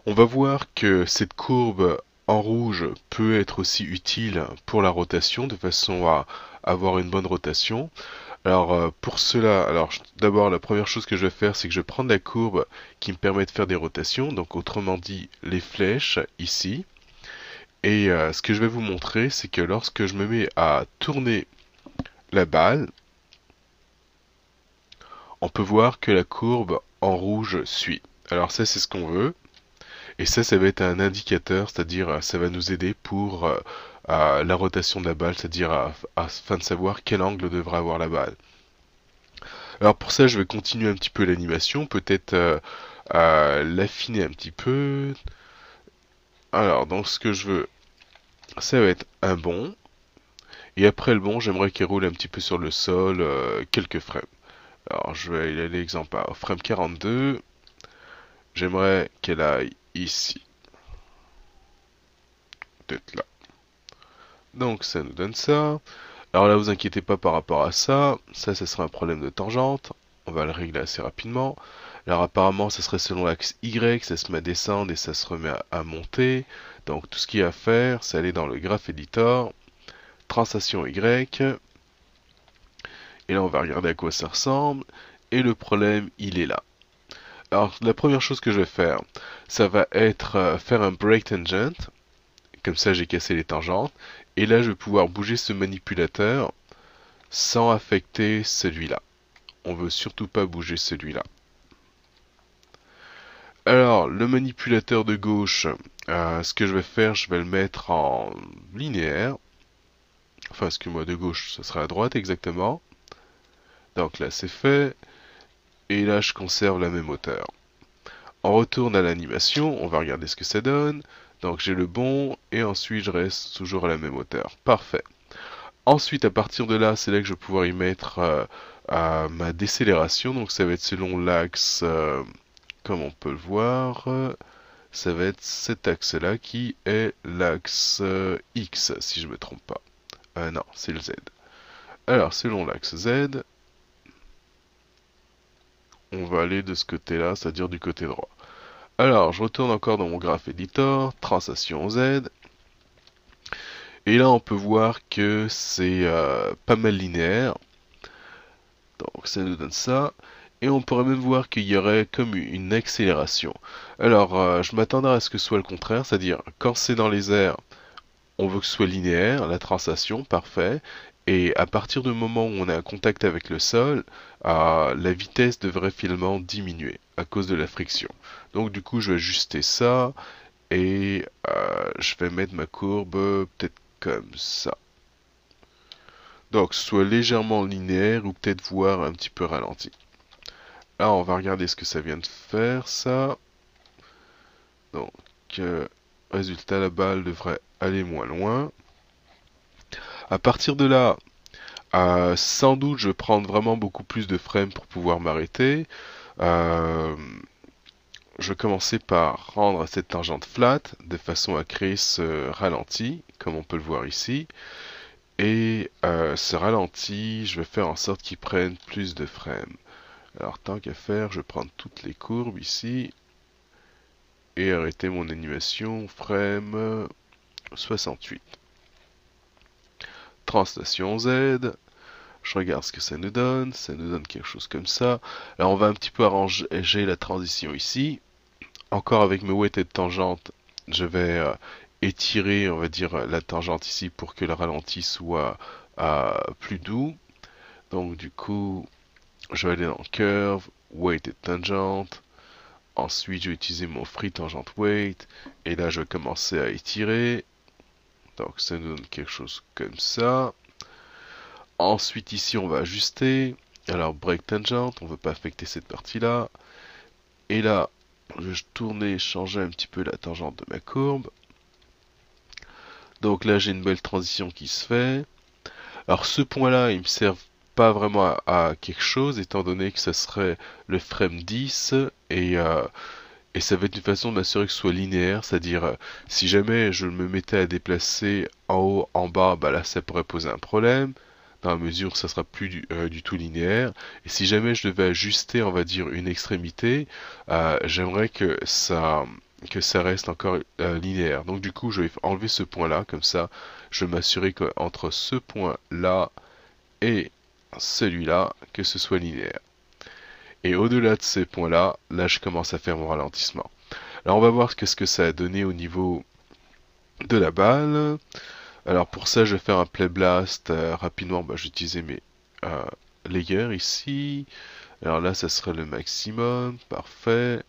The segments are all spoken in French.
On va voir que cette courbe en rouge peut être aussi utile pour la rotation, de façon à avoir une bonne rotation. Alors pour cela, d'abord la première chose que je vais faire, c'est que je vais prendre la courbe qui me permet de faire des rotations, donc autrement dit les flèches ici. Et ce que je vais vous montrer, c'est que lorsque je me mets à tourner la balle, on peut voir que la courbe en rouge suit. Alors ça, c'est ce qu'on veut. Et ça va être un indicateur, c'est-à-dire ça va nous aider pour la rotation de la balle, c'est-à-dire afin de savoir quel angle devra avoir la balle. Alors pour ça, je vais continuer un petit peu l'animation, peut-être l'affiner un petit peu. Alors, donc ce que je veux, ça va être un bond. Et après le bond, j'aimerais qu'il roule un petit peu sur le sol quelques frames. Alors je vais y aller exemple à frame 42. J'aimerais qu'elle aille ici, peut-être là. Donc ça nous donne ça. Alors là, vous inquiétez pas par rapport à ça. Ça sera un problème de tangente. On va le régler assez rapidement. Alors apparemment, ça serait selon l'axe Y, ça se met à descendre et ça se remet à monter. Donc tout ce qu'il y a à faire, c'est aller dans le Graph Editor, translation Y. Et là, on va regarder à quoi ça ressemble. Et le problème, il est là. Alors la première chose que je vais faire, ça va être faire un break tangent. Comme ça, j'ai cassé les tangentes. Et là, je vais pouvoir bouger ce manipulateur sans affecter celui-là. On veut surtout pas bouger celui-là. Alors, le manipulateur de gauche, ce que je vais faire, je vais le mettre en linéaire. Enfin, excuse-moi, de gauche, ça sera à droite exactement. Donc là, c'est fait. Et là, je conserve la même hauteur. On retourne à l'animation, on va regarder ce que ça donne. Donc j'ai le bon, et ensuite je reste toujours à la même hauteur. Parfait. Ensuite, à partir de là, c'est là que je vais pouvoir y mettre ma décélération. Donc ça va être selon l'axe, comme on peut le voir, ça va être cet axe-là qui est l'axe X, si je ne me trompe pas. Non, c'est le Z. Alors, selon l'axe Z, on va aller de ce côté-là, c'est-à-dire du côté droit. Alors, je retourne encore dans mon graph editor, translation Z. Et là, on peut voir que c'est pas mal linéaire. Donc, ça nous donne ça. Et on pourrait même voir qu'il y aurait comme une accélération. Alors, je m'attendais à ce que ce soit le contraire, c'est-à-dire quand c'est dans les airs, on veut que ce soit linéaire, la translation, parfait. Et à partir du moment où on est en contact avec le sol, la vitesse devrait finalement diminuer à cause de la friction. Donc du coup, je vais ajuster ça et je vais mettre ma courbe peut-être comme ça. Donc soit légèrement linéaire ou peut-être voir un petit peu ralenti. Là, on va regarder ce que ça vient de faire, ça. Donc, résultat, la balle devrait aller moins loin. À partir de là, sans doute, je vais prendre vraiment beaucoup plus de frames pour pouvoir m'arrêter. Je vais commencer par rendre cette tangente flat de façon à créer ce ralenti, comme on peut le voir ici. Et ce ralenti, je vais faire en sorte qu'il prenne plus de frames. Alors tant qu'à faire, je vais prendre toutes les courbes ici et arrêter mon animation frame 68. Translation Z. Je regarde ce que ça nous donne quelque chose comme ça. Alors on va un petit peu arranger la transition ici. Encore avec mes weighted tangentes, je vais étirer, on va dire, la tangente ici pour que le ralenti soit plus doux. Donc du coup, je vais aller dans Curve, Weighted Tangent. Ensuite, je vais utiliser mon Free Tangent Weight. Et là, je vais commencer à étirer. Donc ça nous donne quelque chose comme ça. Ensuite ici on va ajuster. Alors break tangent, on ne veut pas affecter cette partie-là. Et là, je vais tourner, changer un petit peu la tangente de ma courbe. Donc là j'ai une belle transition qui se fait. Alors ce point-là, il me sert pas vraiment à quelque chose, étant donné que ça serait le frame 10 et ça va être une façon de m'assurer que ce soit linéaire, c'est-à-dire si jamais je me mettais à déplacer en haut, en bas, bah là ça pourrait poser un problème, dans la mesure où ça sera plus du tout linéaire. Et si jamais je devais ajuster, on va dire, une extrémité, j'aimerais que ça que ça reste encore linéaire. Donc du coup, je vais enlever ce point-là, comme ça, je vais m'assurer qu'entre ce point-là et celui-là, que ce soit linéaire. Et au-delà de ces points-là, là, je commence à faire mon ralentissement. Alors, on va voir ce que ça a donné au niveau de la balle. Alors, pour ça, je vais faire un play blast rapidement. Bah, je vais utiliser mes euh, layers ici. Alors là, ça serait le maximum. Parfait.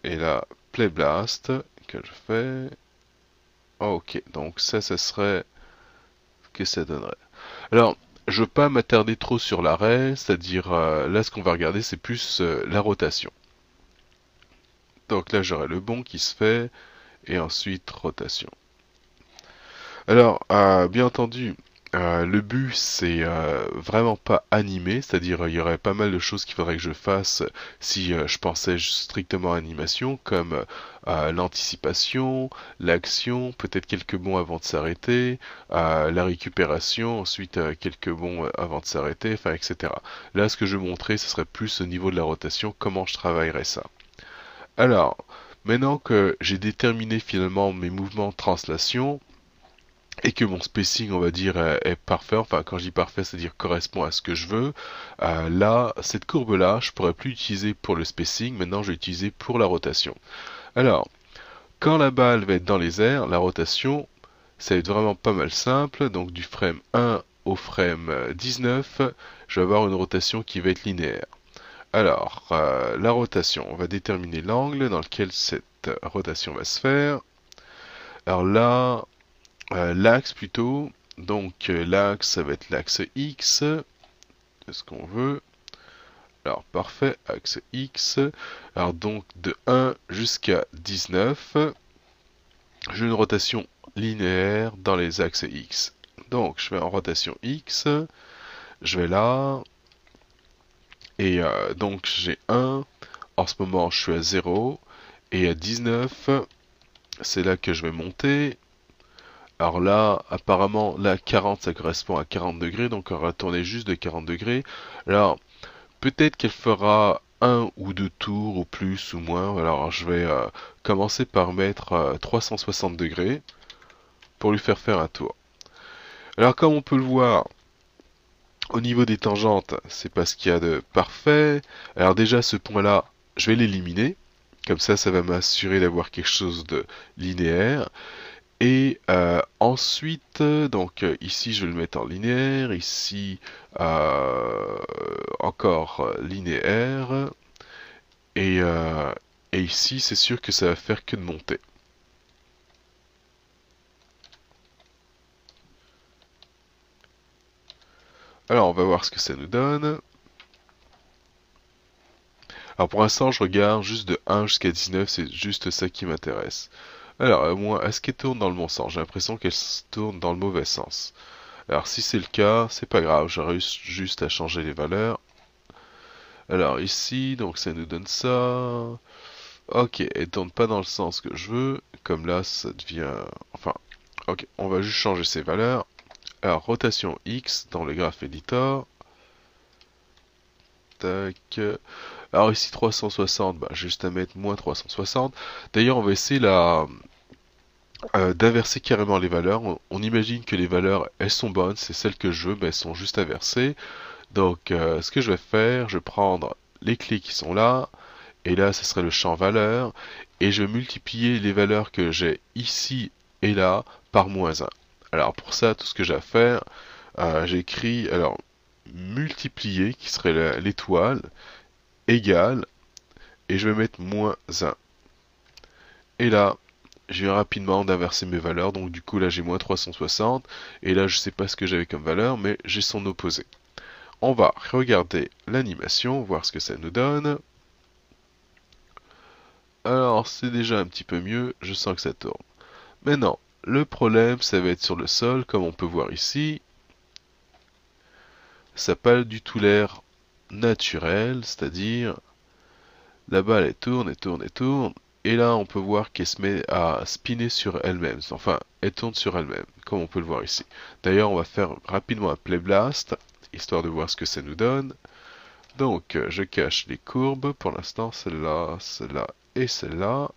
Et là, play blast que je fais. Ok, donc ça serait ce que ça donnerait. Alors, je veux pas m'attarder trop sur l'arrêt, c'est-à-dire là, ce qu'on va regarder, c'est plus la rotation. Donc là, j'aurai le bond qui se fait, et ensuite rotation. Alors, bien entendu, le but c'est vraiment pas animé, c'est-à-dire il y aurait pas mal de choses qu'il faudrait que je fasse si je pensais strictement à animation, comme l'anticipation, l'action, peut-être quelques bonds avant de s'arrêter, la récupération, ensuite quelques bonds avant de s'arrêter, enfin etc. Là, ce que je montrais, ce serait plus au niveau de la rotation, comment je travaillerais ça. Alors, maintenant que j'ai déterminé finalement mes mouvements de translation, et que mon spacing, on va dire, est parfait, enfin quand je dis parfait, c'est-à-dire correspond à ce que je veux, là, cette courbe-là, je pourrais plus l'utiliser pour le spacing, maintenant je vais l'utiliser pour la rotation. Alors, quand la balle va être dans les airs, la rotation, ça va être vraiment pas mal simple, donc du frame 1 au frame 19, je vais avoir une rotation qui va être linéaire. Alors, la rotation, on va déterminer l'angle dans lequel cette rotation va se faire. Alors là, l'axe plutôt, donc l'axe ça va être l'axe X, c'est ce qu'on veut. Alors parfait, axe X. Alors donc de 1 jusqu'à 19, j'ai une rotation linéaire dans les axes X. Donc je vais en rotation X, je vais là, et donc j'ai 1, en ce moment je suis à 0, et à 19, c'est là que je vais monter. Alors là, apparemment, là, 40, ça correspond à 40 degrés, donc on va tourner juste de 40 degrés. Alors, peut-être qu'elle fera un ou deux tours, ou plus, ou moins. Alors, je vais commencer par mettre 360 degrés pour lui faire un tour. Alors, comme on peut le voir, au niveau des tangentes, c'est pas ce qu'il y a de parfait. Alors déjà, ce point-là, je vais l'éliminer. Comme ça va m'assurer d'avoir quelque chose de linéaire. Et ensuite, donc ici je vais le mettre en linéaire, ici encore linéaire, et, euh, et ici c'est sûr que ça va faire que de monter. Alors on va voir ce que ça nous donne. Alors pour l'instant je regarde juste de 1 jusqu'à 19, c'est juste ça qui m'intéresse. Alors moi, est-ce qu'elle tourne dans le bon sens? J'ai l'impression qu'elle tourne dans le mauvais sens. Alors si c'est le cas, c'est pas grave, j'aurai juste à changer les valeurs. Alors ici, donc ça nous donne ça. Ok, elle tourne pas dans le sens que je veux. Comme là, ça devient... Enfin, ok, on va juste changer ces valeurs. Alors, rotation X dans le graph editor. Tac. Alors ici 360, bah, juste à mettre moins 360. D'ailleurs, on va essayer d'inverser carrément les valeurs. On imagine que les valeurs, elles sont bonnes, c'est celles que je veux, bah, elles sont juste inversées. Donc, ce que je vais faire, je vais prendre les clés qui sont là, et là, ce serait le champ valeur, et je vais multiplier les valeurs que j'ai ici et là par moins 1. Alors, pour ça, tout ce que j'ai à faire, j'écris, alors, multiplier, qui serait l'étoile, égale, et je vais mettre moins 1. Et là, j'ai rapidement d'inverser mes valeurs, donc du coup, là, j'ai moins 360, et là, je sais pas ce que j'avais comme valeur, mais j'ai son opposé. On va regarder l'animation, voir ce que ça nous donne. Alors, c'est déjà un petit peu mieux, je sens que ça tourne. Maintenant, le problème, ça va être sur le sol, comme on peut voir ici. Ça n'a pas du tout l'air naturel, c'est-à-dire, la balle, elle tourne, elle tourne, elle tourne, et là, on peut voir qu'elle se met à spinner sur elle-même. Enfin, elle tourne sur elle-même, comme on peut le voir ici. D'ailleurs, on va faire rapidement un play blast, histoire de voir ce que ça nous donne. Donc, je cache les courbes, pour l'instant, celle-là, celle-là et celle-là.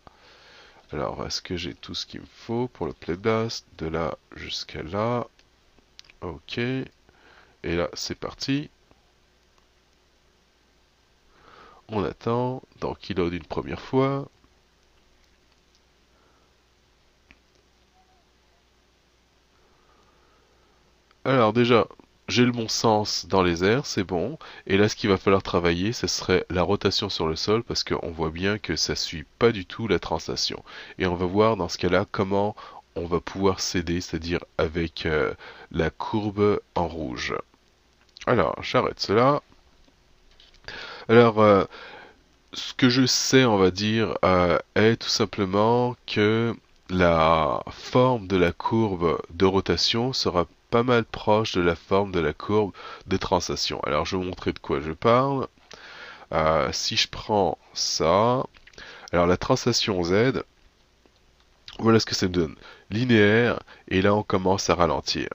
Alors, est-ce que j'ai tout ce qu'il me faut pour le playblast? De là jusqu'à là. Ok. Et là, c'est parti. On attend. Donc, il load une première fois. Alors déjà, j'ai le bon sens dans les airs, c'est bon. Et là, ce qu'il va falloir travailler, ce serait la rotation sur le sol, parce qu'on voit bien que ça suit pas du tout la translation. Et on va voir dans ce cas-là comment on va pouvoir s'aider, c'est-à-dire avec la courbe en rouge. Alors, j'arrête cela. Alors, ce que je sais, on va dire, est tout simplement que la forme de la courbe de rotation sera pas mal proche de la forme de la courbe de translation. Alors, je vais vous montrer de quoi je parle. Si je prends ça, alors la translation Z, voilà ce que ça me donne. Linéaire, et là on commence à ralentir.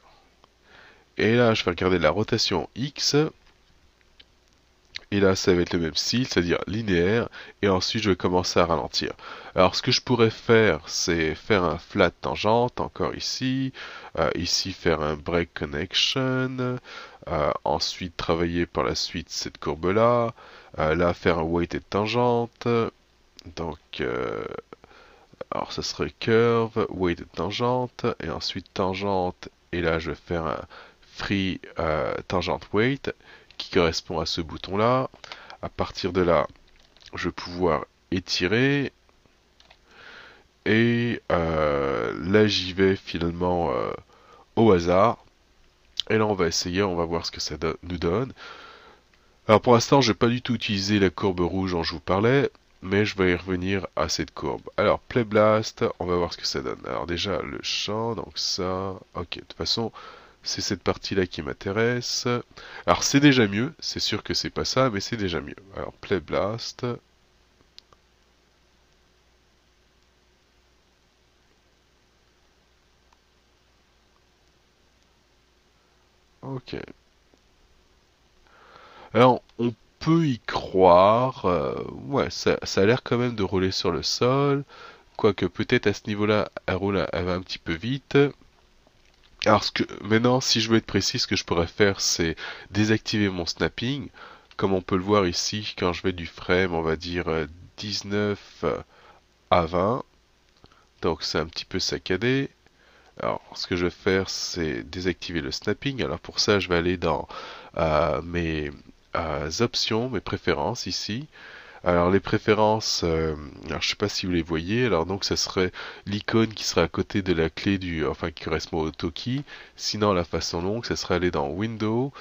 Et là, je vais regarder la rotation X, et là, ça va être le même style, c'est-à-dire linéaire, et ensuite je vais commencer à ralentir. Alors, ce que je pourrais faire, c'est faire un flat tangente, encore ici, ici faire un break connection, ensuite travailler par la suite cette courbe-là, là faire un weighted tangente, donc, alors ça serait curve, weighted tangente, et ensuite tangente, et là je vais faire un free tangent weight, qui correspond à ce bouton-là. À partir de là, je vais pouvoir étirer. Et là, j'y vais finalement au hasard. Et là, on va essayer, on va voir ce que ça nous donne. Alors pour l'instant, je vais pas du tout utiliser la courbe rouge dont je vous parlais, mais je vais y revenir à cette courbe. Alors, Play Blast, on va voir ce que ça donne. Alors déjà, le champ, donc ça... Ok, de toute façon, c'est cette partie-là qui m'intéresse. Alors c'est déjà mieux, c'est sûr que c'est pas ça, mais c'est déjà mieux. Alors Play Blast. Ok. Alors on peut y croire. Ouais, ça a l'air quand même de rouler sur le sol. Quoique peut-être à ce niveau-là, elle va un petit peu vite. Alors maintenant, si je veux être précis, ce que je pourrais faire, c'est désactiver mon snapping. Comme on peut le voir ici, quand je vais du frame, on va dire 19 à 20. Donc c'est un petit peu saccadé. Alors ce que je vais faire, c'est désactiver le snapping. Alors pour ça, je vais aller dans mes options, mes préférences ici. Alors les préférences, alors je sais pas si vous les voyez, alors donc ça serait l'icône qui serait à côté de la clé enfin qui correspond au Toki. Sinon la façon longue, ça serait aller dans Window,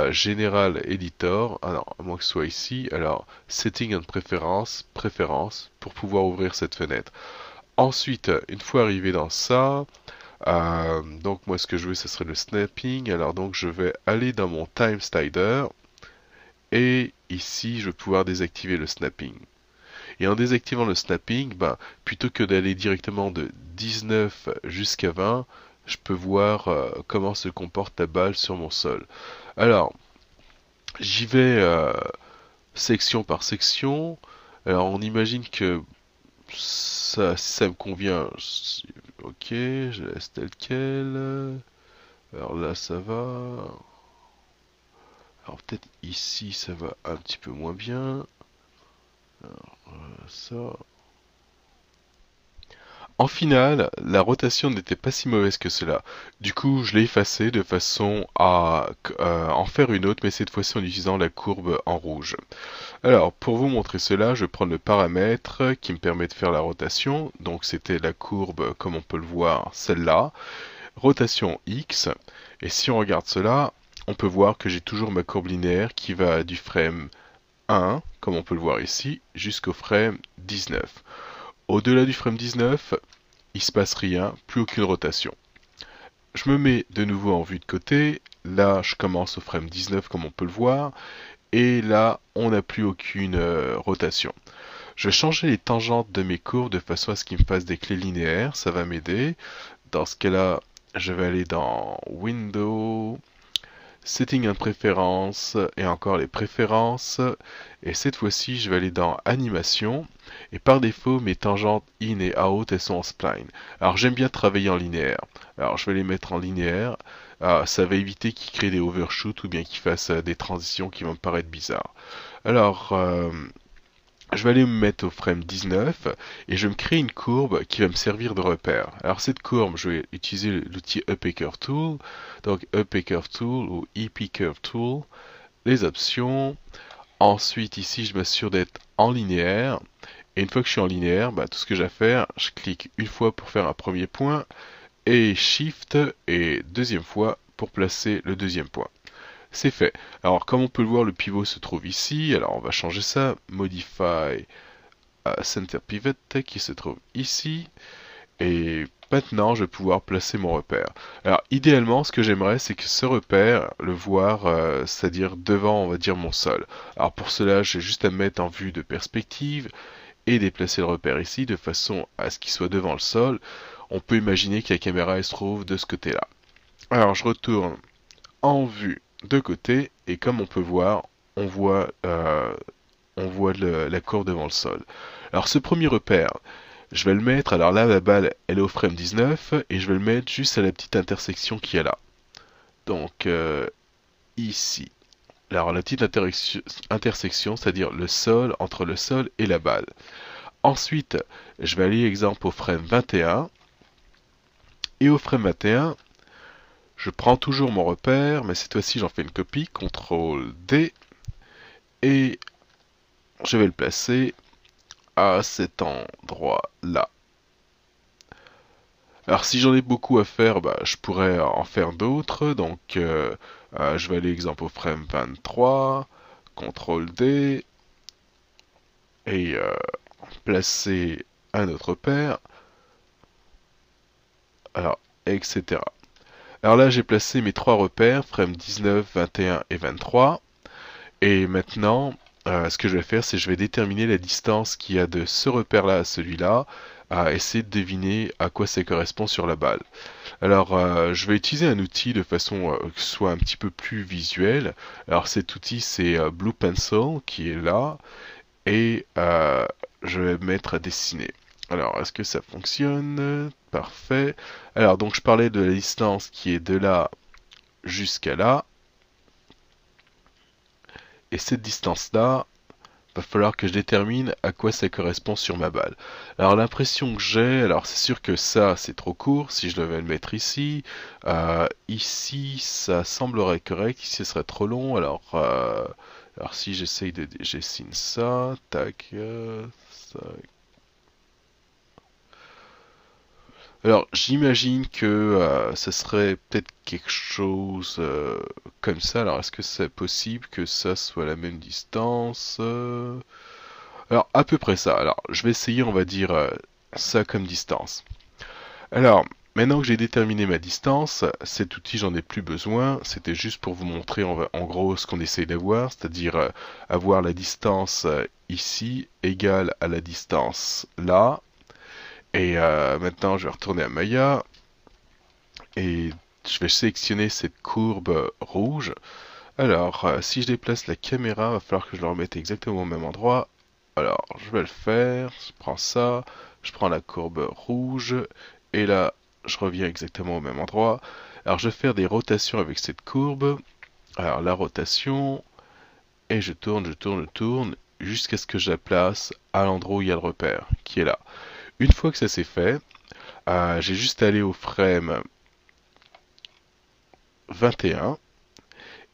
General Editor, alors à moins que ce soit ici, alors Setting and Préférences, pour pouvoir ouvrir cette fenêtre. Ensuite, une fois arrivé dans ça, donc moi ce que je veux, ce serait le snapping, alors donc je vais aller dans mon Time Slider. Et ici, je vais pouvoir désactiver le snapping. Et en désactivant le snapping, ben, plutôt que d'aller directement de 19 jusqu'à 20, je peux voir comment se comporte la balle sur mon sol. Alors, j'y vais section par section. Alors, on imagine que ça, si ça me convient, ok, je laisse tel quel. Alors là, ça va. Alors peut-être ici ça va un petit peu moins bien. Alors, ça. En finale, la rotation n'était pas si mauvaise que cela. Du coup, je l'ai effacé de façon à en faire une autre, mais cette fois-ci en utilisant la courbe en rouge. Alors, pour vous montrer cela, je vais prendre le paramètre qui me permet de faire la rotation. Donc c'était la courbe, comme on peut le voir, celle-là. Rotation X. Et si on regarde cela, on peut voir que j'ai toujours ma courbe linéaire qui va du frame 1, comme on peut le voir ici, jusqu'au frame 19. Au-delà du frame 19, il se passe rien, plus aucune rotation. Je me mets de nouveau en vue de côté, là je commence au frame 19 comme on peut le voir, et là on n'a plus aucune rotation. Je vais changer les tangentes de mes courbes de façon à ce qu'ils me fassent des clés linéaires, ça va m'aider. Dans ce cas-là, je vais aller dans Window, Setting and préférences et encore les préférences. Et cette fois-ci, je vais aller dans animation. Et par défaut, mes tangentes in et out, elles sont en spline. Alors j'aime bien travailler en linéaire. Alors je vais les mettre en linéaire. Ça va éviter qu'ils créent des overshoots ou bien qu'ils fassent des transitions qui vont me paraître bizarres. Alors, je vais aller me mettre au frame 19 et je vais me créer une courbe qui va me servir de repère. Alors cette courbe, je vais utiliser l'outil EP Curve Tool. Donc EP Curve Tool ou EP Curve Tool, les options. Ensuite ici, je m'assure d'être en linéaire. Et une fois que je suis en linéaire, tout ce que j'ai à faire, je clique une fois pour faire un premier point et Shift et deuxième fois pour placer le deuxième point. C'est fait. Alors, comme on peut le voir, le pivot se trouve ici. Alors, on va changer ça. Modify Center Pivot qui se trouve ici. Et maintenant, je vais pouvoir placer mon repère. Alors, idéalement, ce que j'aimerais, c'est que ce repère, le voir, c'est-à-dire devant, on va dire, mon sol. Alors, pour cela, j'ai juste à me mettre en vue de perspective et déplacer le repère ici de façon à ce qu'il soit devant le sol. On peut imaginer que la caméra elle se trouve de ce côté-là. Alors, je retourne en vue de côté et comme on peut voir, on voit la courbe devant le sol. Alors ce premier repère, je vais le mettre, alors là la balle elle est au frame 19 et je vais le mettre juste à la petite intersection qui est là. Donc ici. Alors la petite intersection, c'est-à-dire le sol, entre le sol et la balle. Ensuite, je vais aller exemple au frame 21. Et au frame 21, je prends toujours mon repère, mais cette fois-ci j'en fais une copie, CTRL D, et je vais le placer à cet endroit-là. Alors si j'en ai beaucoup à faire, je pourrais en faire d'autres, donc je vais aller exemple au frame 23, CTRL D, et placer un autre repère, alors, etc. Alors là, j'ai placé mes trois repères, frame 19, 21 et 23. Et maintenant, ce que je vais faire, c'est que je vais déterminer la distance qu'il y a de ce repère-là à celui-là, à essayer de deviner à quoi ça correspond sur la balle. Alors, je vais utiliser un outil de façon que ce soit un petit peu plus visuel. Alors, cet outil, c'est Blue Pencil qui est là, et je vais mettre à dessiner. Alors, est-ce que ça fonctionne? Parfait. Alors, donc, je parlais de la distance qui est de là jusqu'à là. Et cette distance-là, va falloir que je détermine à quoi ça correspond sur ma balle. Alors, l'impression que j'ai, alors c'est sûr que ça, c'est trop court. Si je devais le mettre ici, ici, ça semblerait correct. Ici, ce serait trop long. Alors si j'essaye de dessiner ça, tac, ça. Alors, j'imagine que ça serait peut-être quelque chose comme ça. Alors, est-ce que c'est possible que ça soit la même distance Alors, à peu près ça. Alors, je vais essayer, on va dire, ça comme distance. Alors, maintenant que j'ai déterminé ma distance, cet outil, j'en ai plus besoin. C'était juste pour vous montrer en gros ce qu'on essaye d'avoir, c'est-à-dire avoir la distance ici égale à la distance là. Et maintenant, je vais retourner à Maya et je vais sélectionner cette courbe rouge. Alors, si je déplace la caméra, il va falloir que je le remette exactement au même endroit. Alors, je vais le faire. Je prends ça, je prends la courbe rouge et là, je reviens exactement au même endroit. Alors, je vais faire des rotations avec cette courbe. Alors, la rotation et je tourne, je tourne, je tourne jusqu'à ce que je la place à l'endroit où il y a le repère qui est là. Une fois que ça c'est fait, j'ai juste à aller au frame 21.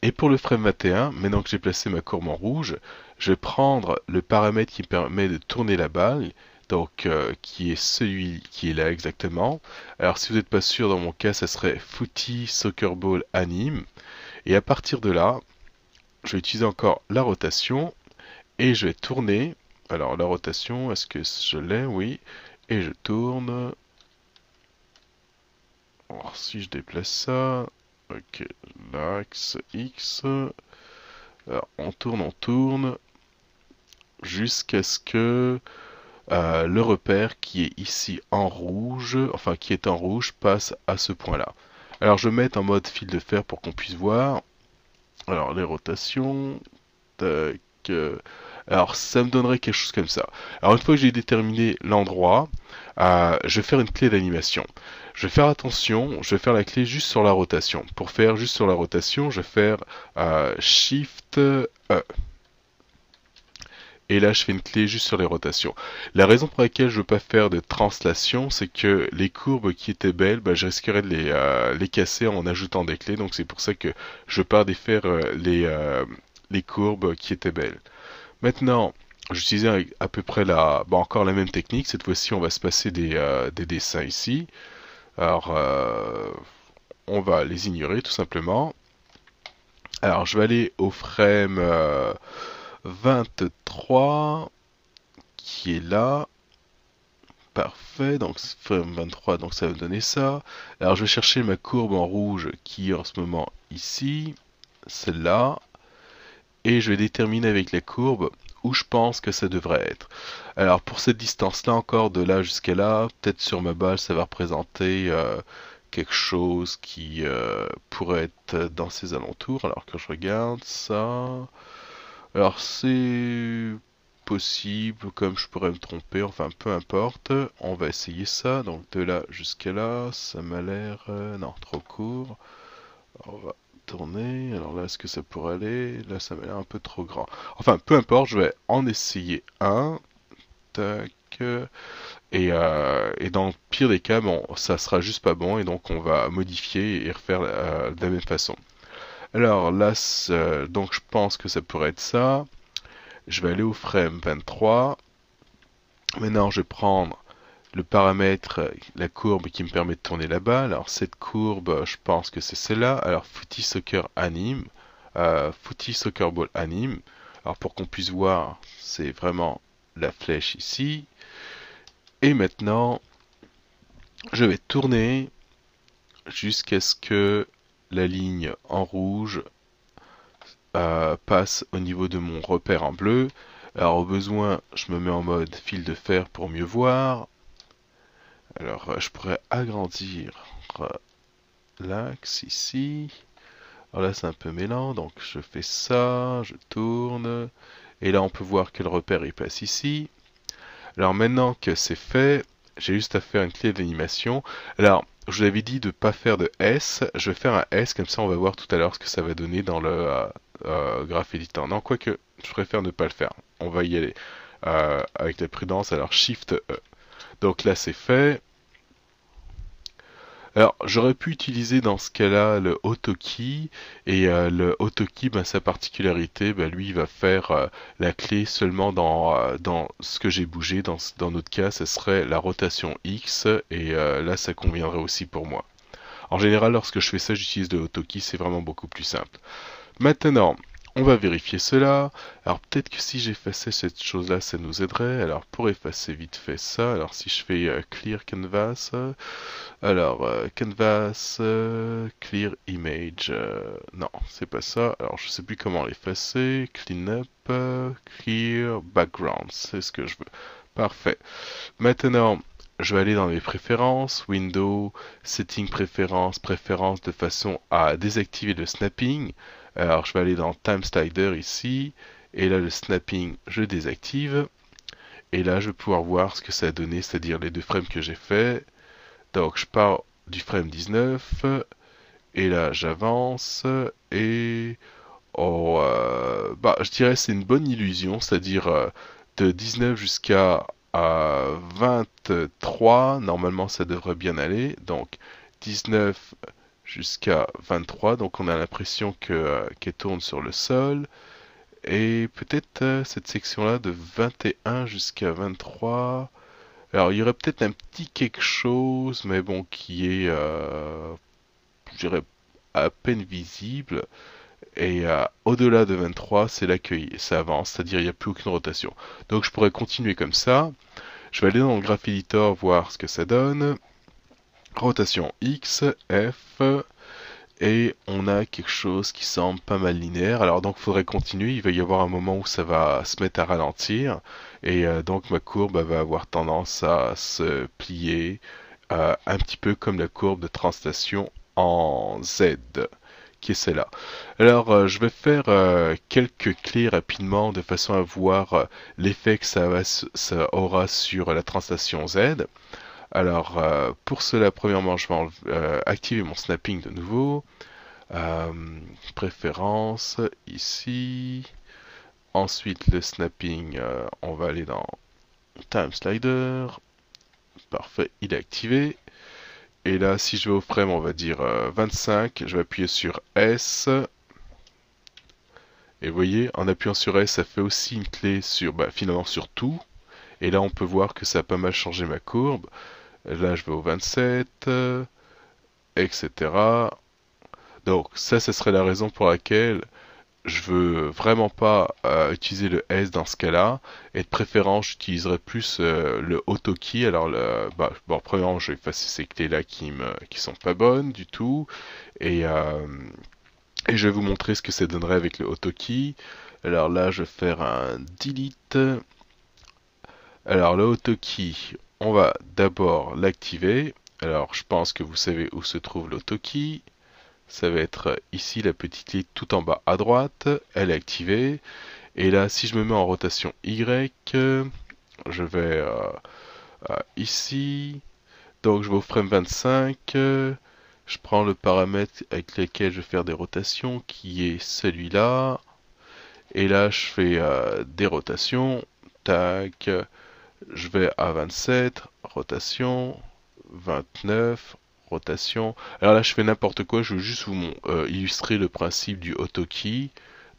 Et pour le frame 21, maintenant que j'ai placé ma courbe en rouge, je vais prendre le paramètre qui me permet de tourner la balle, donc qui est celui qui est là exactement. Alors si vous n'êtes pas sûr, dans mon cas, ça serait Footy Soccer Ball Anime. Et à partir de là, je vais utiliser encore la rotation et je vais tourner. Alors la rotation, est-ce que je l'ai? Oui. Et je tourne. Alors, si je déplace ça, ok, l'axe X. Alors, on tourne, jusqu'à ce que le repère qui est ici en rouge, enfin qui est en rouge, passe à ce point-là. Alors, je vais mettre en mode fil de fer pour qu'on puisse voir. Alors les rotations, tac, alors ça me donnerait quelque chose comme ça. Alors une fois que j'ai déterminé l'endroit, je vais faire une clé d'animation. Je vais faire attention, je vais faire la clé juste sur la rotation. Pour faire juste sur la rotation, je vais faire Shift E. Et là, je fais une clé juste sur les rotations. La raison pour laquelle je ne veux pas faire de translation, c'est que les courbes qui étaient belles, bah, je risquerais de les casser en ajoutant des clés. Donc c'est pour ça que je pars défaire les courbes qui étaient belles. Maintenant, j'utilisais à peu près encore la même technique. Cette fois-ci, on va se passer des dessins ici. Alors, on va les ignorer tout simplement. Alors, je vais aller au frame 23 qui est là. Parfait, donc frame 23, donc ça va me donner ça. Alors, je vais chercher ma courbe en rouge qui est en ce moment ici, celle-là. Et je vais déterminer avec la courbe où je pense que ça devrait être. Alors pour cette distance-là encore, de là jusqu'à là, peut-être sur ma balle, ça va représenter quelque chose qui pourrait être dans ces alentours. Alors que je regarde ça, alors c'est possible, comme je pourrais me tromper, enfin peu importe, on va essayer ça. Donc de là jusqu'à là, ça m'a l'air, non, trop court. On va tourner. Alors là, est-ce que ça pourrait aller? Là, ça m'a l'air un peu trop grand. Enfin, peu importe, je vais en essayer un. Tac. Et dans le pire des cas, bon, ça sera juste pas bon et donc on va modifier et refaire de la même façon. Alors là, donc je pense que ça pourrait être ça. Je vais aller au frame 23. Maintenant, je vais prendre le paramètre, la courbe qui me permet de tourner la balle. Alors cette courbe, je pense que c'est celle-là. Alors Footy Soccer Anime, Footy Soccer Ball Anime. Alors pour qu'on puisse voir, c'est vraiment la flèche ici. Et maintenant, je vais tourner jusqu'à ce que la ligne en rouge passe au niveau de mon repère en bleu. Alors au besoin, je me mets en mode fil de fer pour mieux voir. Alors je pourrais agrandir l'axe ici. Alors là c'est un peu mêlant, donc je fais ça, je tourne. Et là on peut voir que le repère il passe ici. Alors maintenant que c'est fait, j'ai juste à faire une clé d'animation. Alors je vous avais dit de ne pas faire de S. Je vais faire un S, comme ça on va voir tout à l'heure ce que ça va donner dans le graph editor. Non, quoique je préfère ne pas le faire. On va y aller avec la prudence. Alors Shift E. Donc là c'est fait. Alors, j'aurais pu utiliser dans ce cas-là le AutoKey, et le AutoKey, ben, sa particularité, ben, lui, il va faire la clé seulement dans ce que j'ai bougé. Dans notre cas, ce serait la rotation X, et là, ça conviendrait aussi pour moi. En général, lorsque je fais ça, j'utilise le AutoKey, c'est vraiment beaucoup plus simple. Maintenant, on va vérifier cela. Alors peut-être que si j'effaçais cette chose-là, ça nous aiderait. Alors pour effacer vite fait ça, alors si je fais Clear Canvas, alors Canvas, Clear Image, non, c'est pas ça. Alors je sais plus comment l'effacer. Clean Up, Clear Background, c'est ce que je veux. Parfait. Maintenant, je vais aller dans mes préférences, Windows, Setting Préférences, Préférences de façon à désactiver le snapping. Alors je vais aller dans Time Slider ici, et là le snapping je désactive, et là je vais pouvoir voir ce que ça a donné, c'est-à-dire les deux frames que j'ai fait. Donc je pars du frame 19, et là j'avance, et je dirais c'est une bonne illusion, c'est-à-dire de 19 jusqu'à 23, normalement ça devrait bien aller, donc 19 jusqu'à 23, donc on a l'impression qu'elle tourne sur le sol, et peut-être cette section-là de 21 jusqu'à 23, alors il y aurait peut-être un petit quelque chose, mais bon, qui est, je dirais, à peine visible, et au-delà de 23, c'est là que ça avance, c'est-à-dire il n'y a plus aucune rotation. Donc je pourrais continuer comme ça. Je vais aller dans le Graph Editor voir ce que ça donne. Rotation X, F, et on a quelque chose qui semble pas mal linéaire. Alors donc il faudrait continuer, il va y avoir un moment où ça va se mettre à ralentir, et donc ma courbe va avoir tendance à se plier un petit peu comme la courbe de translation en Z, qui est celle-là. Alors, je vais faire quelques clés rapidement de façon à voir l'effet que ça aura sur la translation Z. Alors, pour cela, premièrement, je vais activer mon snapping de nouveau. Euh, Préférences, ici. Ensuite, le snapping, on va aller dans Time Slider. Parfait, il est activé. Et là, si je vais au frame, on va dire 25. Je vais appuyer sur S. Et vous voyez, en appuyant sur S, ça fait aussi une clé sur, finalement sur tout. Et là, on peut voir que ça a pas mal changé ma courbe. Là, je vais au 27, etc. Donc, ça serait la raison pour laquelle je veux vraiment pas utiliser le S dans ce cas-là. Et de préférence, j'utiliserai plus le AutoKey. Alors, bon, premièrement, je vais effacer ces clés-là qui sont pas bonnes du tout. Et je vais vous montrer ce que ça donnerait avec le AutoKey. Alors là, je vais faire un delete. Alors le AutoKey, on va d'abord l'activer. Alors je pense que vous savez où se trouve l'AutoKey. Ça va être ici la petite clé tout en bas à droite. Elle est activée. Et là, si je me mets en rotation Y, je vais ici. Donc je vais au frame 25. Je prends le paramètre avec lequel je vais faire des rotations, qui est celui-là. Et là, je fais des rotations. Tac. Je vais à 27, rotation. 29, rotation. Alors là, je fais n'importe quoi. Je veux juste vous illustrer le principe du AutoKey.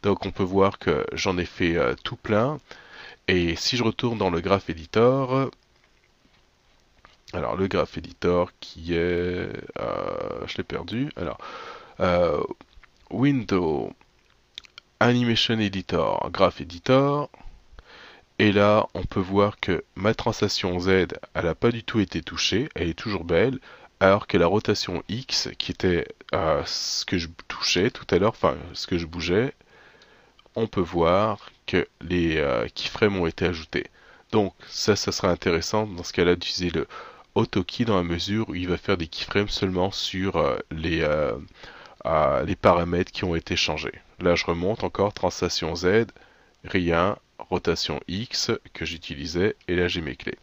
Donc on peut voir que j'en ai fait tout plein. Et si je retourne dans le Graph Editor, alors le Graph Editor qui est... je l'ai perdu. Alors, Window, Animation Editor, Graph Editor. Et là, on peut voir que ma translation Z, elle n'a pas du tout été touchée. Elle est toujours belle. Alors que la rotation X, qui était ce que je touchais tout à l'heure, enfin ce que je bougeais, on peut voir que les keyframes ont été ajoutés. Donc ça serait intéressant dans ce cas-là d'utiliser le AutoKey dans la mesure où il va faire des keyframes seulement sur les paramètres qui ont été changés. Là je remonte encore, translation Z, rien, rotation X que j'utilisais, et là j'ai mes clés.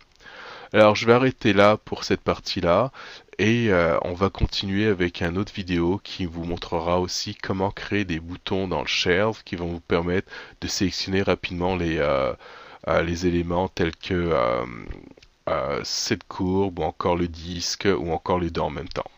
Alors je vais arrêter là pour cette partie-là, et on va continuer avec une autre vidéo qui vous montrera aussi comment créer des boutons dans le Shelf qui vont vous permettre de sélectionner rapidement les éléments tels que cette courbe, ou encore le disque, ou encore les deux en même temps.